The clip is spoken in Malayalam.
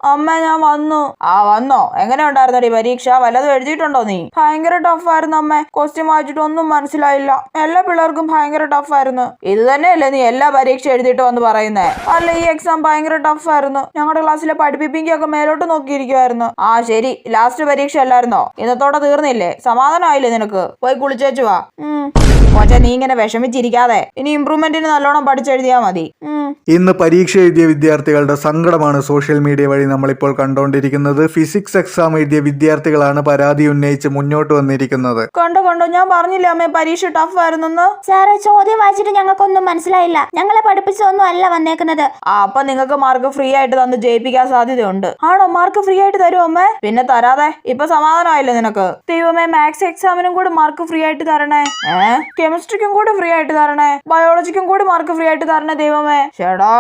അമ്മ ഞാൻ വന്നു. വന്നോ? എങ്ങനെ ഉണ്ടായിരുന്നടി പരീക്ഷ? വല്ലതും എഴുതിയിട്ടുണ്ടോ നീ? ഭയങ്കര ടഫായിരുന്നു അമ്മ. ക്വസ്റ്റ്യൻ വായിച്ചിട്ട് ഒന്നും മനസ്സിലായില്ല. എല്ലാ പിള്ളേർക്കും ഭയങ്കര ടഫായിരുന്നു. ഇത് തന്നെയല്ലേ നീ എല്ലാ പരീക്ഷ എഴുതിയിട്ട് വന്ന് പറയുന്നേ? അല്ല, ഈ എക്സാം ഭയങ്കര ടഫായിരുന്നു. ഞങ്ങളുടെ ക്ലാസ്സിലെ പഠിപ്പിപ്പിക്കൊക്കെ മേലോട്ട് നോക്കിയിരിക്കുവായിരുന്നു. ശരി, ലാസ്റ്റ് പരീക്ഷ അല്ലായിരുന്നോ? ഇന്നത്തോടെ തീർന്നില്ലേ? സമാധാനമായില്ലേ നിനക്ക്? പോയി കുളിച്ചേച്ചു വാ. കൊച്ചെ, നീ ഇങ്ങനെ വിഷമിച്ചിരിക്കാതെ ഇനി ഇംപ്രൂവ്മെന്റിന് നല്ലോണം പഠിച്ചെഴുതിയാ മതി. ഇന്ന് പരീക്ഷ എഴുതിയ വിദ്യാർത്ഥികളുടെ സങ്കടമാണ് സോഷ്യൽ മീഡിയ വഴി നമ്മളിപ്പോൾ കണ്ടുകൊണ്ടിരിക്കുന്നത്. ഫിസിക്സ് എക്സാം എഴുതിയ വിദ്യാർത്ഥികളാണ് പരാതി ഉന്നയിച്ച് മുന്നോട്ട് വന്നിരിക്കുന്നത്. കണ്ടോ, ഞാൻ പറഞ്ഞില്ല അമ്മേ പരീക്ഷ ടഫ് ആയിരുന്നെന്ന്. സാറേ, ചോദ്യം വായിച്ചിട്ട് ഞങ്ങൾക്കൊന്നും മനസ്സിലായില്ല. ഞങ്ങളെ പഠിപ്പിച്ചൊന്നും അല്ല വന്നേക്കുന്നത്. അപ്പൊ നിങ്ങൾക്ക് മാർക്ക് ഫ്രീ ആയിട്ട് തന്ന് ജയിപ്പിക്കാൻ സാധ്യതയുണ്ട്. ആണോ? മാർക്ക് ഫ്രീ ആയിട്ട് തരും അമ്മേ? പിന്നെ തരാതെ. ഇപ്പൊ സമാധാനമായില്ലേ നിനക്ക്? ദൈവമേ, മാത്സ് എക്സാമിനും കൂടി മാർക്ക് ഫ്രീ ആയിട്ട് തരണേ. കെമിസ്ട്രിക്കും കൂടി ഫ്രീ ആയിട്ട് തരണേ. ബയോളജിക്കും കൂടി മാർക്ക് ഫ്രീ ആയിട്ട് തരണേ ദൈവമേ. ചേടാ.